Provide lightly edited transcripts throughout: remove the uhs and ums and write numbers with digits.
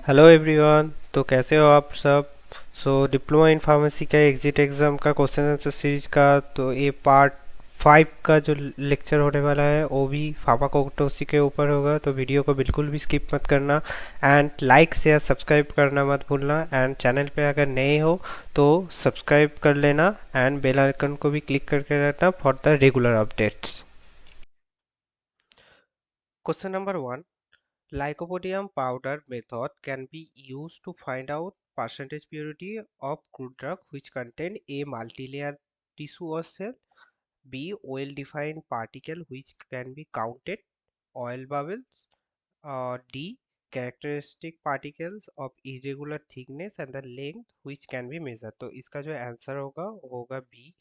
Hello everyone. तो कैसे हो आप सब। डिप्लोमा इन फार्मेसी का एग्जिट एग्ज़ाम का क्वेश्चन आंसर सीरीज का तो ये पार्ट 5 का जो लेक्चर होने वाला है वो भी फार्माकोग्नोसी के ऊपर होगा। तो वीडियो को बिल्कुल भी स्किप मत करना एंड लाइक शेयर सब्सक्राइब करना मत भूलना। एंड चैनल पे अगर नए हो तो सब्सक्राइब कर लेना एंड बेल आइकन को भी क्लिक करके रखना for the regular updates. Question number 1, Lycopodium powder method can be used to find out percentage purity of crude drug which contain A. multilayer tissue or cell, B. well-defined particle which can be counted, oil bubbles, D. characteristic particles of irregular thickness and the length which can be measured। तो इसका जो answer होगा वो होगा B.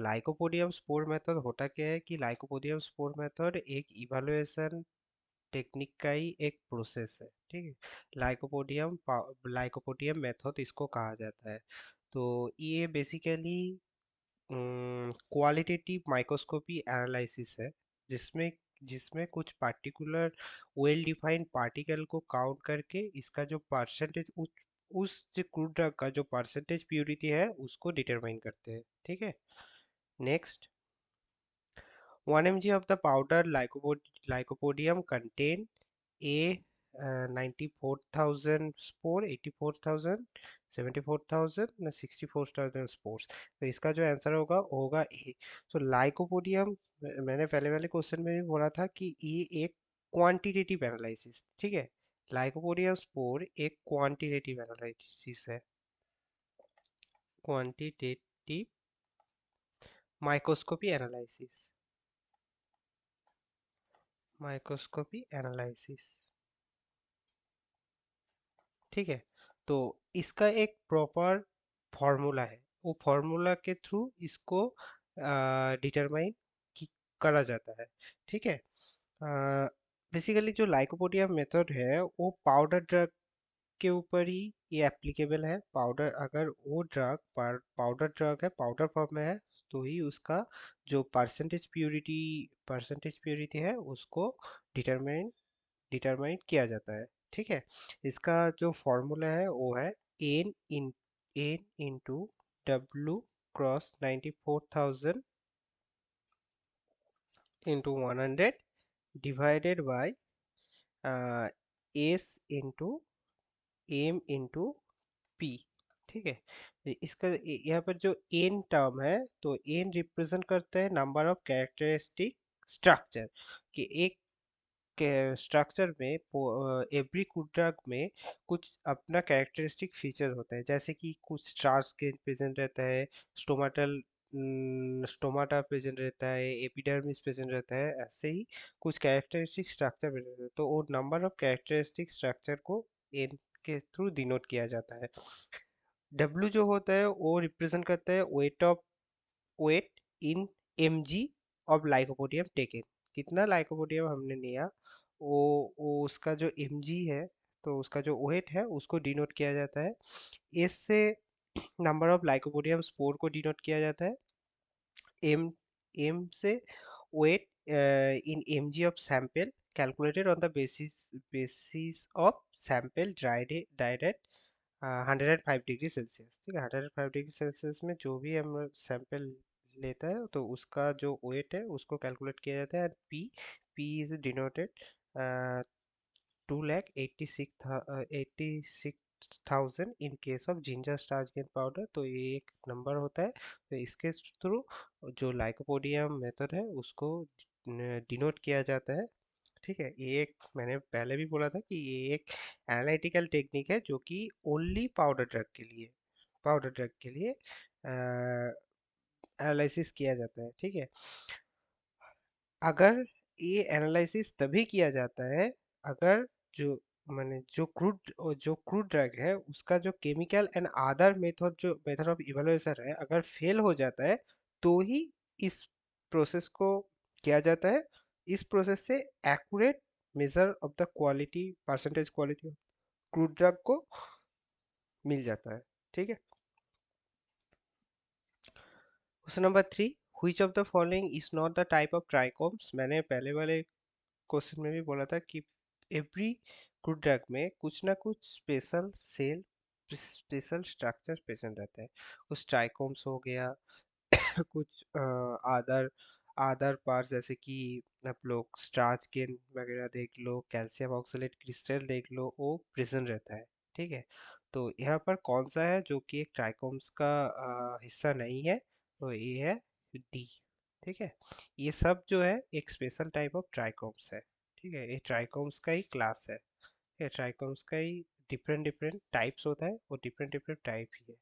Lycopodium spore method होता क्या है कि लाइकोपोडियम स्पोर मेथड एक इवेलुएशन टेक्निक का ही एक प्रोसेस है। ठीक है, लाइकोपोडियम मेथड इसको कहा जाता है। तो ये बेसिकली क्वालिटेटिव माइक्रोस्कोपी एनालिसिस है जिसमें जिसमें कुछ पार्टिकुलर वेल डिफाइंड पार्टिकल को काउंट करके इसका जो परसेंटेज उस जो क्रूड ड्रग का जो परसेंटेज प्योरिटी है उसको डिटरमाइन करते हैं। ठीक है, next, 1 mg of the powder lycopodium contain A 94,000 spore, 84,000, 74,000 ना 64,000 स्पोर्स। तो इसका जो आंसर होगा वो होगा ए। लाइकोपोडियम, मैंने पहले वाले क्वेश्चन में भी बोला था कि ये एक क्वांटिटेटिव एनालिसिस, ठीक है। लाइकोपोडियम स्पोर एक क्वांटिटेटिव एनालिसिस है, quantitative microscopy analysis, microscopy analysis. ठीक है, तो इसका एक प्रॉपर फॉर्मूला है, वो फॉर्मूला के थ्रू इसको डिटरमाइन करा जाता है। ठीक है, बेसिकली जो लाइकोपोडियम मेथड है वो पाउडर ड्रग के ऊपर ही ये एप्लीकेबल है। पाउडर, अगर वो ड्रग पाउडर ड्रग है, पाउडर फॉर्म में है, तो ही उसका जो परसेंटेज प्योरिटी है उसको डिटरमाइन डिटरमाइन किया जाता है। ठीक है, इसका जो फॉर्मूला है वो है N into W cross 94,000 into 100 divided by S into M into P. ठीक है, इसका यहाँ पर जो एन टर्म है, तो एन रिप्रेजेंट करता है नंबर ऑफ कैरेक्टरिस्टिक स्ट्रक्चर, कि एक के स्ट्रक्चर में एवरी ड्रग में कुछ अपना कैरेक्टरिस्टिक फीचर होता है, जैसे कि कुछ स्टार्स के प्रेजेंट रहता है, स्टोमाटल स्टोमाटा प्रेजेंट रहता है, एपिडर्मिस प्रेजेंट रहता है, ऐसे ही कुछ कैरेक्टरिस्टिक स्ट्रक्चर प्रेजेंट रहता है। तो वो नंबर ऑफ कैरेक्टरिस्टिक स्ट्रक्चर को एन के थ्रू डिनोट किया जाता है। डब्ल्यू जो होता है वो रिप्रेजेंट करता है weight in mg of lycopodium taken, कितना लाइकोपोडियम हमने लिया, वो उसका जो mg है, तो उसका जो वेट है उसको डिनोट किया जाता है। एस से नंबर ऑफ लाइकोपोडियम स्पोर को डिनोट किया जाता है। एम एम से weight in mg of sample calculated on the basis of sample dried at 105 degree Celsius. ठीक है, 105 डिग्री सेल्सियस में जो भी हम सैंपल लेता है तो उसका जो वेट है उसको कैलकुलेट किया जाता है। P P is denoted 2,86,000 in case of ginger starch gain powder. तो ये एक नंबर होता है। तो इसके थ्रू जो लाइकोपोडियम मेथड है उसको डिनोट किया जाता है। ठीक है, ये एक मैंने पहले भी बोला था कि ये एक एनालिटिकल टेक्निक है जो कि ओनली पाउडर ड्रग के लिए एनालिसिस किया जाता है। ठीक है, अगर ये एनालिसिस तभी किया जाता है अगर जो माने जो क्रूड ड्रग है उसका जो केमिकल एंड अदर मेथड, जो मेथड ऑफ इवेलुएशन है, अगर फेल हो जाता है तो ही इस प्रोसेस को किया जाता है। इस प्रोसेस से accurate measure of the quality, percentage quality crude drug को मिल जाता है। ठीक है, question number 3, which of the following is not the type of trichomes. मैंने पहले वाले क्वेश्चन में भी बोला था कि एवरी क्रूड ड्रग में कुछ ना कुछ स्पेशल स्ट्रक्चर प्रेजेंट रहता है। कुछ ट्राइकोम्स हो गया, कुछ अदर अदर पार्ट्स जैसे कि आप लोग स्टार्च केन वगैरह देख लो, कैल्शियम ऑक्सलेट क्रिस्टल देख लो, वो प्रेजेंट रहता है। ठीक है, तो यहाँ पर कौन सा है जो कि एक ट्राइकोम्स का हिस्सा नहीं है, तो ये है डी। ठीक है, ये सब जो है एक स्पेशल टाइप ऑफ ट्राइकोम्स है। ठीक है, ये ट्राइकोम्स का ही क्लास है। ये ट्राइकोम्स का ही डिफरेंट डिफरेंट टाइप्स होता है, वो डिफरेंट डिफरेंट टाइप ही है।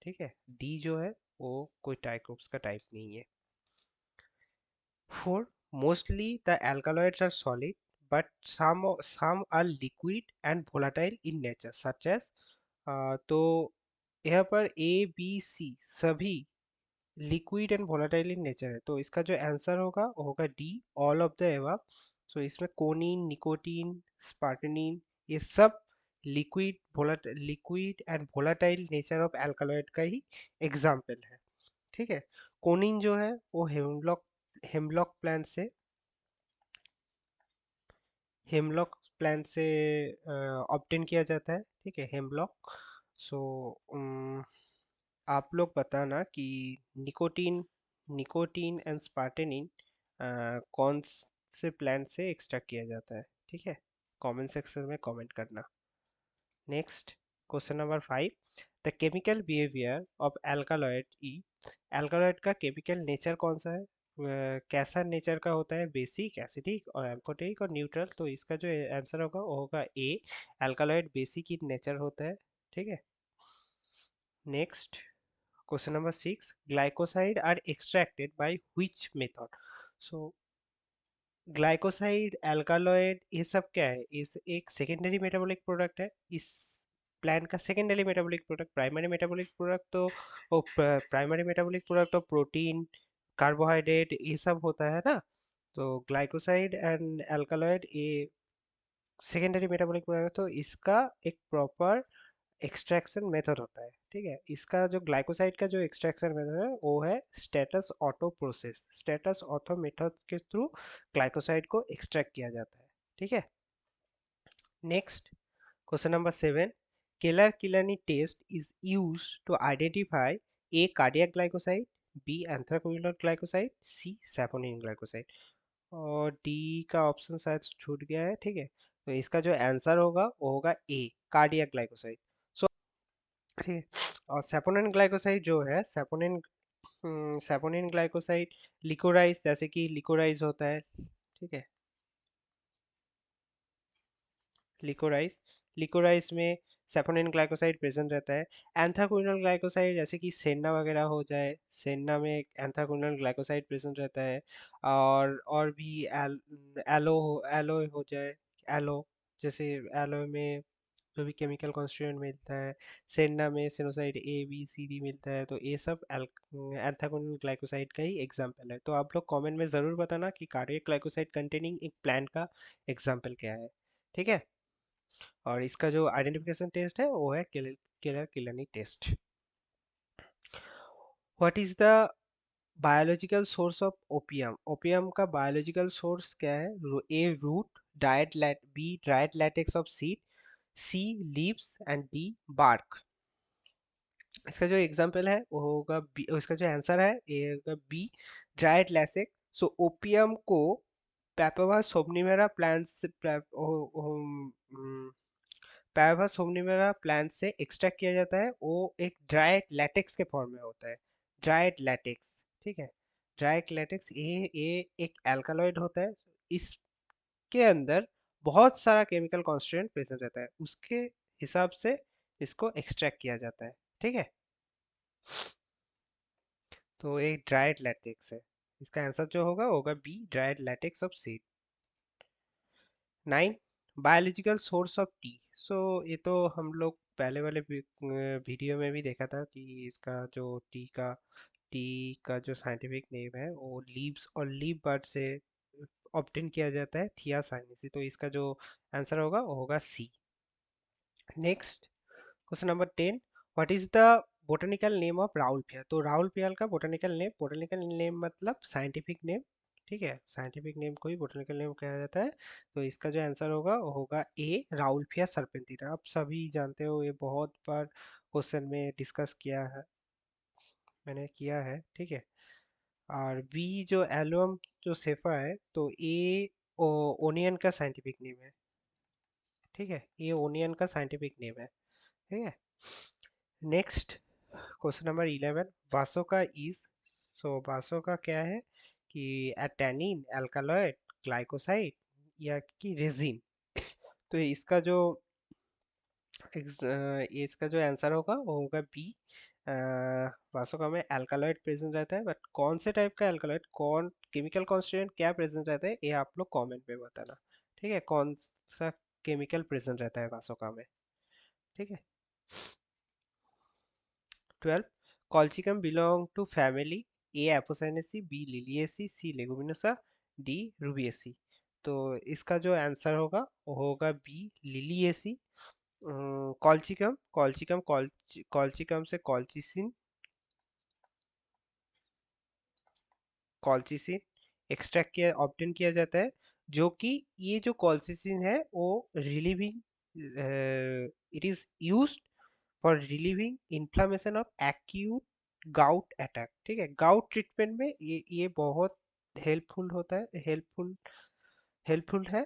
ठीक है, डी जो है वो कोई ट्राइकोम्स का टाइप नहीं है। 4. Mostly the alkaloids are solid, but some are liquid and volatile in nature, such as तो यहाँ पर ए बी सी सभी liquid and volatile in nature है, तो इसका जो आंसर होगा वो होगा D, all of the above. So इसमें कोनिन, निकोटीन, स्पार्टेनिन, ये सब liquid and volatile nature of alkaloid का ही एग्जाम्पल है। ठीक है, कोनिन जो है वो हेमलॉक प्लांट से हेमलॉक प्लांट से ऑब्टेन किया जाता है। ठीक है, हेमलॉक। सो आप लोग बताना कि निकोटीन निकोटीन एंड स्पार्टेनिन कौन से प्लांट से एक्सट्रैक्ट किया जाता है। ठीक है, कमेंट सेक्शन में कमेंट करना। Next, question number 5, the chemical behaviour of alkaloid E. Alkaloid का केमिकल नेचर कौन सा है, कैसा नेचर का होता है, बेसिक, एसिडिक और एम्फोटेरिक और न्यूट्रल। तो इसका जो आंसर होगा वो होगा ए, एल्कालॉइड बेसिक इन नेचर होता है। ठीक है, next, question number 6, glycoside are extracted by which method. So glycoside, alkaloid, ये सब क्या है, इस एक सेकेंडरी मेटाबॉलिक प्रोडक्ट है। इस प्लांट का secondary metabolic product, primary metabolic product तो वो प्राइमरी मेटाबॉलिक प्रोडक्ट तो प्रोटीन, कार्बोहाइड्रेट, ये सब होता है ना। तो ग्लाइकोसाइड एंड अल्कालॉइड ये सेकेंडरी मेटाबॉलिक प्रोडक्ट, तो इसका एक प्रॉपर एक्सट्रैक्शन मेथड होता है। ठीक है, इसका जो ग्लाइकोसाइड का जो एक्सट्रैक्शन मेथड है वो है Stas Otto process. Stas Otto method के थ्रू ग्लाइकोसाइड को एक्सट्रैक्ट किया जाता है। ठीक है, next, question number 7, Keller Killiani test is use to identify A cardiac glycoside, B anthraquinone glycoside, C saponin glycoside. और डी का ऑप्शन शायद छूट गया है। ठीक है, तो इसका जो आंसर होगा वो होगा ए, कार्डियक ग्लाइकोसाइड। ठीक है, और सैपोनिन ग्लाइकोसाइड जो है, सैपोनिन ग्लाइकोसाइड लिकोराइज, जैसे कि लिकोराइज होता है। ठीक है, लिकोराइज लिकोराइज में सैपोनिन ग्लाइकोसाइड प्रेजेंट रहता है। एंथ्राक्विनोल ग्लाइकोसाइड जैसे कि सेन्ना वगैरह हो जाए, सेन्ना में एंथ्राक्विनोल ग्लाइकोसाइड प्रेजेंट रहता है। और भी एलो हो जाए, एलो, जैसे एलो में जो भी केमिकल कॉन्स्टिट्यूएंट मिलता है, सेन्ना में सिनोसाइड ए बी सी डी मिलता है, तो ये सब एंथ्राक्विनोल ग्लाइकोसाइड का ही एग्जांपल है। तो आप लोग कमेंट में ज़रूर बताना कि कार्डियक ग्लाइकोसाइड कंटेनिंग एक प्लांट का एग्जांपल क्या है। ठीक है, और इसका जो आइडेंटिफिकेशन टेस्ट है वो है Keller Killiani test. What is the biological source of opium. Opium का बायोलॉजिकल सोर्स क्या है, A root, B dried latex of seed, C leaves and D bark. इसका जो एग्जांपल है वो होगा बी, इसका जो आंसर है ये होगा बी, ड्राइड लैटेक्स। सो ओपियम को पैपावा सोमनिफेरा प्लांट से पैपावा सोमनिफेरा प्लांट से एक्सट्रैक्ट किया जाता है। वो एक ड्राइड लैटेक्स के फॉर्म में होता है, ड्राइड लैटेक्स। ठीक है, ड्राइड लैटेक्स ये एक एल्कालॉइड होता है। इसके अंदर बहुत सारा केमिकल कॉन्स्टिट्यूएंट प्रेजेंट रहता है, उसके हिसाब से इसको एक्सट्रैक्ट किया जाता है। ठीक है, तो एक ड्राइड लैटेक्स है। इसका आंसर जो होगा B, dried latex of seed. 9, biological source of tea. So ये तो हम लोग पहले वाले वीडियो में भी देखा था कि इसका जो टी का जो साइंटिफिक नेम है वो लीव्स और लीव बर्ड से ऑब्टेन किया जाता है, थियासाइनिसी। तो इसका जो आंसर होगा वो होगा C. Next, question number 10, what is the botanical name of राउल पियल। तो राउल पियल का बोटनिकल नेम मतलब साइंटिफिक नेम ठीक है, साइंटिफिक नेम को ही बोटनिकल नेम कहा जाता है। तो इसका जो आंसर होगा वो होगा ए, राउल्फिया सर्पेंटिना। आप सभी जानते हो, ये बहुत बार क्वेश्चन में डिस्कस किया है, मैंने किया है, ठीक है। और बी जो एल्बम जो सेफा है, तो ए ओनियन का साइंटिफिक नेम है, ठीक है, ये ओनियन का साइंटिफिक नेम है, ठीक है। नेक्स्ट, क्वेश्चन नंबर 11, वासोका इज, सो वासोका क्या है कि टैनिन, अल्कालॉइड, ग्लाइकोसाइड या कि रेजिन। तो इसका जो इसका जो आंसर होगा वो होगा बी, वासोका में अल्कालॉइड प्रेजेंट रहता है, बट कौन से टाइप का अल्कालॉइड, कौन केमिकल कॉन्स्टिट्यूएंट क्या प्रेजेंट रहता है, ये आप लोग कमेंट में बताना, ठीक है, कौन सा केमिकल प्रेजेंट रहता है वासोका में, ठीक है। 12, colchicum belong to family A Apocynaceae, B Liliaceae, C Leguminosa, D Rubiaceae। तो इसका जो आंसर होगा वो होगा B, Liliaceae. Colchicum colchicum colchicum से कॉल्चिसिन, कॉल्चिसिन एक्सट्रैक्ट किया, ऑब्टेन किया जाता है, जो कि ये जो कॉल्चिसिन है वो relieving, it is used for relieving inflammation of acute gout attack, ठीक है। गाउट ट्रीटमेंट में ये बहुत हेल्पफुल होता है, हेल्पफुल है,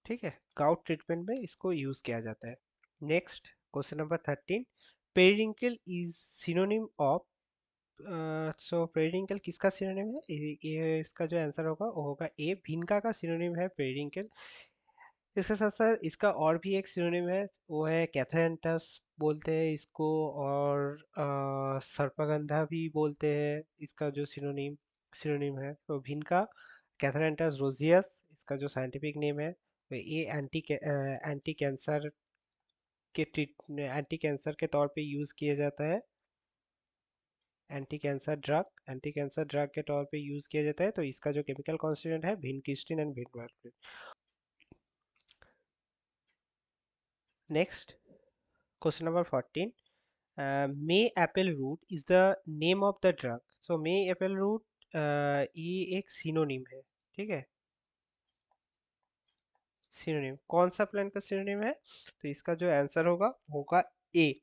ठीक है। गाउट ट्रीटमेंट में इसको यूज किया जाता है। Next, question number 13, periwinkle is synonym of, so periwinkle किसका सिनोनिम है, ये इसका जो आंसर होगा वो होगा ए, भिनका का सिनोनिम है पेरिविंकल। इसके साथ साथ इसका और भी एक सिनोनिम है, वो है कैथेरेंटस बोलते हैं इसको, और सर्पगंधा भी बोलते हैं, इसका जो सिनोनिम सिनोनिम है। तो भिनका, कैथेरेंटस रोजियस इसका जो साइंटिफिक नेम है। तो ये एंटी कैंसर के ट्रीट एंटी कैंसर के तौर पे यूज़ किया जाता है, एंटी कैंसर ड्रग के तौर पे यूज़ किया जाता है। तो इसका जो केमिकल कॉन्स्टिट्यूएंट है vincristine and vinblastine. Next, question number 14, may apple root is the name of the drug. So may apple root ये एक सिनोनिम है, ठीक है, सिनोनिम, कौन सा प्लांट का सिनोनिम है, तो इसका जो आंसर होगा होगा ए,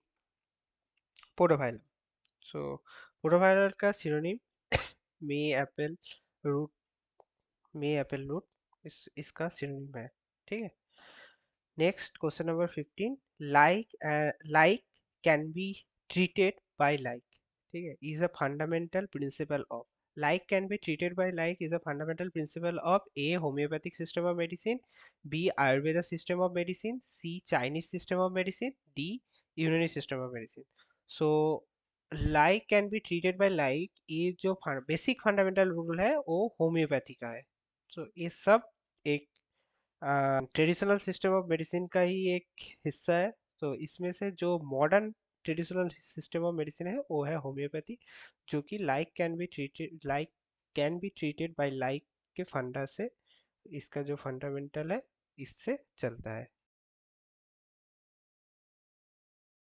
पोडोफाइलम। सो पोडोफाइलम का सिनोनिम मे एप्पल रूट, मे एप्पल रूट इसका सिनोनिम है, ठीक है। Next, question number 15, like can be treated by like, ठीक है, is a fundamental principle of, like can be treated by like is a fundamental principle of A homeopathic system of medicine, B Ayurveda system of medicine, C Chinese system of medicine, D Unani system of medicine। so like can be treated by like, ये जो basic fundamental rule है वो homeopathy का है। so ये सब एक traditional system of medicine का ही एक हिस्सा है। तो इसमें से जो modern traditional system of medicine है वो है होम्योपैथी, जो कि like can be treated by like के फंडा से, इसका जो फंडामेंटल है इससे चलता है।